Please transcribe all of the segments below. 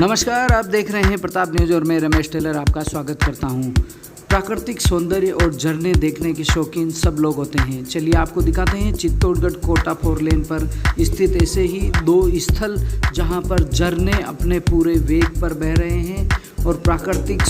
नमस्कार, आप देख रहे हैं प्रताप न्यूज़ और मैं रमेश टेलर आपका स्वागत करता हूं। प्राकृतिक सौंदर्य और झरने देखने के शौकीन सब लोग होते हैं। चलिए आपको दिखाते हैं चित्तौड़गढ़ कोटा 4 लेन पर स्थित ऐसे ही दो स्थल जहां पर झरने अपने पूरे वेग पर बह रहे हैं और प्राकृतिक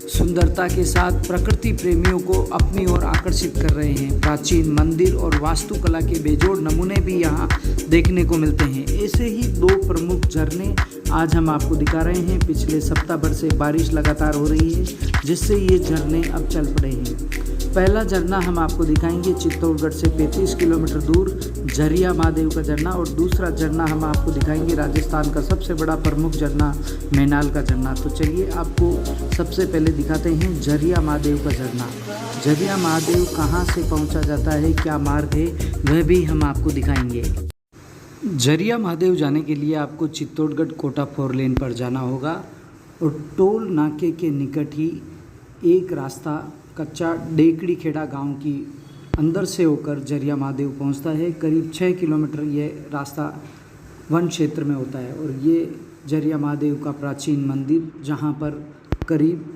सुंदरता के साथ प्रकृति प्रेमियों को अपनी ओर आकर्षित कर रहे हैं। प्राचीन मंदिर और वास्तुकला के बेजोड़ नमूने भी यहाँ देखने को मिलते हैं। ऐसे ही दो प्रमुख झरने आज हम आपको दिखा रहे हैं। पिछले सप्ताह भर से बारिश लगातार हो रही है, जिससे ये झरने अब चल पड़े हैं। पहला झरना हम आपको दिखाएंगे चित्तौड़गढ़ से 35 किलोमीटर दूर झरिया महादेव का झरना, और दूसरा झरना हम आपको दिखाएंगे राजस्थान का सबसे बड़ा प्रमुख झरना मैनाल का झरना। तो चलिए आपको सबसे पहले दिखाते हैं झरिया महादेव का झरना। झरिया महादेव कहाँ से पहुँचा जाता है, क्या मार्ग है, वह भी हम आपको दिखाएंगे। झरिया महादेव जाने के लिए आपको चित्तौड़गढ़ कोटा 4 लेन पर जाना होगा और टोल नाके के निकट ही एक रास्ता कच्चा डेकड़ी खेड़ा गांव की अंदर से होकर झरिया महादेव पहुंचता है। करीब 6 किलोमीटर ये रास्ता वन क्षेत्र में होता है और ये झरिया महादेव का प्राचीन मंदिर, जहां पर करीब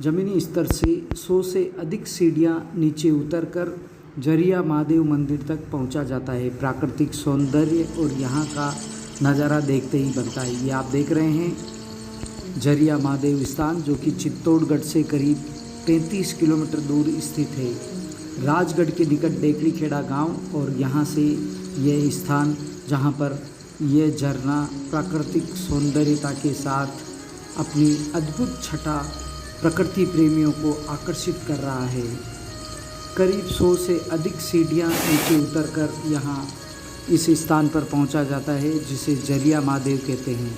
ज़मीनी स्तर से 100 से अधिक सीढ़ियां नीचे उतरकर झरिया महादेव मंदिर तक पहुंचा जाता है। प्राकृतिक सौंदर्य और यहाँ का नज़ारा देखते ही बनता है। ये आप देख रहे हैं झरिया महादेव स्थान, जो कि चित्तौड़गढ़ से करीब 35 किलोमीटर दूर स्थित है। राजगढ़ के निकट डेकड़ी खेड़ा गांव और यहाँ से यह स्थान जहाँ पर यह झरना प्राकृतिक सौंदर्यता के साथ अपनी अद्भुत छटा प्रकृति प्रेमियों को आकर्षित कर रहा है। करीब 100 से अधिक सीढ़ियाँ नीचे उतरकर यहाँ इस स्थान पर पहुँचा जाता है, जिसे झरिया महादेव कहते हैं।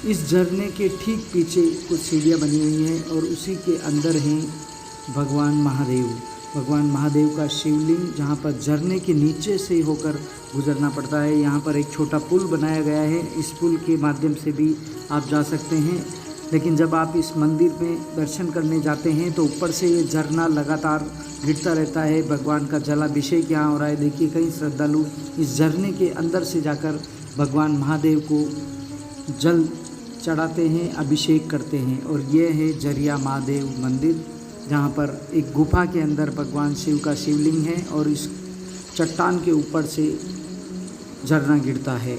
इस झरने के ठीक पीछे कुछ सीढ़ियाँ बनी हुई हैं और उसी के अंदर हैं भगवान महादेव। भगवान महादेव का शिवलिंग, जहाँ पर झरने के नीचे से होकर गुजरना पड़ता है। यहाँ पर एक छोटा पुल बनाया गया है, इस पुल के माध्यम से भी आप जा सकते हैं। लेकिन जब आप इस मंदिर में दर्शन करने जाते हैं तो ऊपर से ये झरना लगातार गिरता रहता है। भगवान का जलाभिषेक यहाँ हो रहा है। देखिए, कई श्रद्धालु इस झरने के अंदर से जाकर भगवान महादेव को जल चढ़ाते हैं, अभिषेक करते हैं। और ये है झरिया महादेव मंदिर, जहाँ पर एक गुफा के अंदर भगवान शिव का शिवलिंग है और इस चट्टान के ऊपर से झरना गिरता है।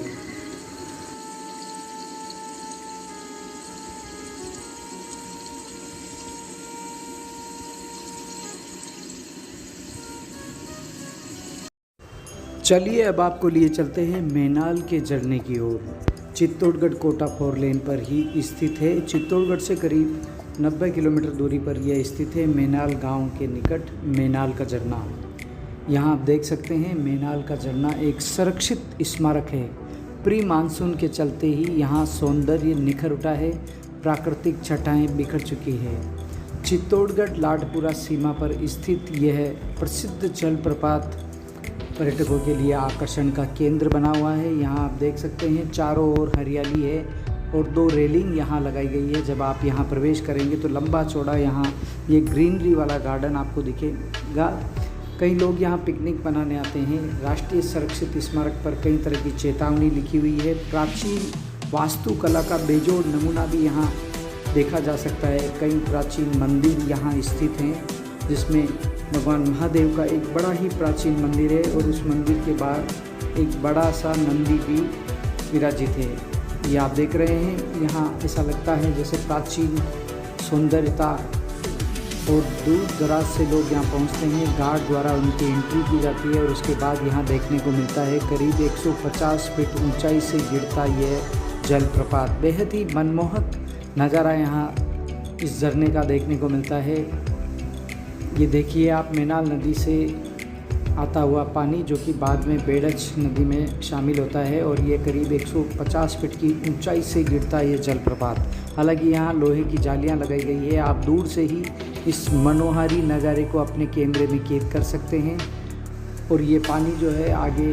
चलिए अब आपको लिए चलते हैं मैनाल के झरने की ओर। चित्तौड़गढ़ कोटा 4 लेन पर ही स्थित है। चित्तौड़गढ़ से करीब 90 किलोमीटर दूरी पर यह स्थित है। मैनाल गांव के निकट मैनाल का झरना, यहाँ आप देख सकते हैं। मैनाल का झरना एक संरक्षित स्मारक है। प्री मानसून के चलते ही यहाँ सौंदर्य निखर उठा है, प्राकृतिक छटाएँ बिखर चुकी है। चित्तौड़गढ़ लाडपुरा सीमा पर स्थित यह प्रसिद्ध जलप्रपात पर्यटकों के लिए आकर्षण का केंद्र बना हुआ है। यहाँ आप देख सकते हैं चारों ओर हरियाली है और 2 रेलिंग यहाँ लगाई गई है। जब आप यहाँ प्रवेश करेंगे तो लंबा चौड़ा यहाँ ये ग्रीनरी वाला गार्डन आपको दिखेगा। कई लोग यहाँ पिकनिक बनाने आते हैं। राष्ट्रीय संरक्षित स्मारक पर कई तरह की चेतावनी लिखी हुई है। प्राचीन वास्तुकला का बेजोड़ नमूना भी यहाँ देखा जा सकता है। कई प्राचीन मंदिर यहाँ स्थित हैं, जिसमें भगवान महादेव का एक बड़ा ही प्राचीन मंदिर है और उस मंदिर के बाहर एक बड़ा सा नंदी भी विराजित है। ये आप देख रहे हैं। यहाँ ऐसा लगता है जैसे प्राचीन सौंदर्यता, और दूर दराज से लोग यहाँ पहुँचते हैं। गार्ड द्वारा उनकी एंट्री की जाती है और उसके बाद यहाँ देखने को मिलता है करीब 150 फीट ऊंचाई से गिरता यह जलप्रपात। बेहद ही मनमोहक नज़ारा यहाँ इस झरने का देखने को मिलता है। ये देखिए आप, मैनाल नदी से आता हुआ पानी, जो कि बाद में बेड़च नदी में शामिल होता है, और ये करीब 150 फीट की ऊंचाई से गिरता है ये जलप्रपात। हालांकि यहाँ लोहे की जालियाँ लगाई गई है। आप दूर से ही इस मनोहारी नज़ारे को अपने कैमरे में कैद कर सकते हैं। और ये पानी जो है आगे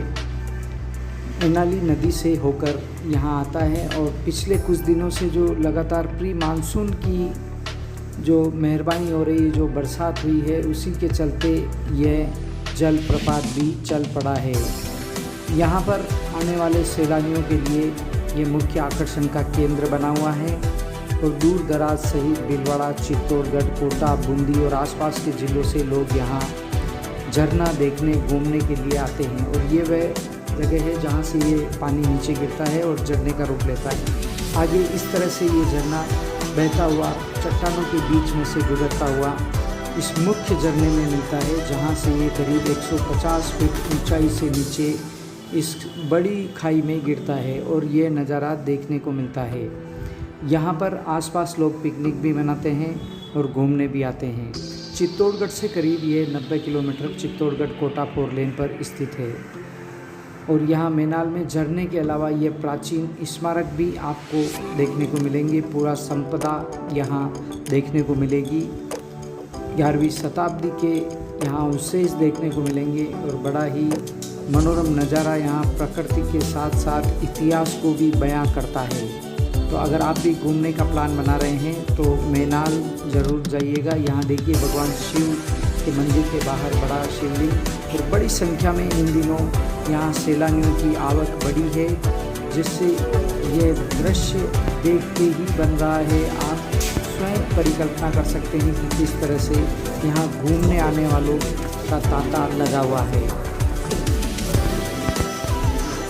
मैनाली नदी से होकर यहाँ आता है। और पिछले कुछ दिनों से जो लगातार प्री मानसून की जो मेहरबानी हो रही है, जो बरसात हुई है, उसी के चलते यह जलप्रपात भी चल पड़ा है। यहाँ पर आने वाले सैलानियों के लिए ये मुख्य आकर्षण का केंद्र बना हुआ है और दूर दराज सहित भीलवाड़ा, चित्तौड़गढ़, कोटा, बूंदी और आसपास के ज़िलों से लोग यहाँ झरना देखने घूमने के लिए आते हैं। और ये वह जगह है जहाँ से ये पानी नीचे गिरता है और झरने का रूप लेता है। आगे इस तरह से ये झरना बहता हुआ चट्टानों के बीच में से गुजरता हुआ इस मुख्य झरने में मिलता है, जहाँ से ये करीब 150 फीट ऊंचाई से नीचे इस बड़ी खाई में गिरता है और ये नज़ारा देखने को मिलता है। यहाँ पर आसपास लोग पिकनिक भी मनाते हैं और घूमने भी आते हैं। चित्तौड़गढ़ से करीब ये 90 किलोमीटर चित्तौड़गढ़ कोटा 4 लेन पर स्थित है और यहाँ मैनाल में झरने के अलावा ये प्राचीन स्मारक भी आपको देखने को मिलेंगे। पूरा संपदा यहाँ देखने को मिलेगी। 11वीं शताब्दी के यहाँ अवशेष देखने को मिलेंगे और बड़ा ही मनोरम नज़ारा यहाँ प्रकृति के साथ साथ इतिहास को भी बयां करता है। तो अगर आप भी घूमने का प्लान बना रहे हैं तो मैनाल ज़रूर जाइएगा। यहाँ देखिए भगवान शिव के मंदिर के बाहर बड़ा शिवलिंग और बड़ी संख्या में इन दिनों यहाँ सैलानियों की आवक बढ़ी है, जिससे ये दृश्य देख के ही बन रहा है। आप स्वयं परिकल्पना कर सकते हैं कि किस तरह से यहाँ घूमने आने वालों का तांता लगा हुआ है।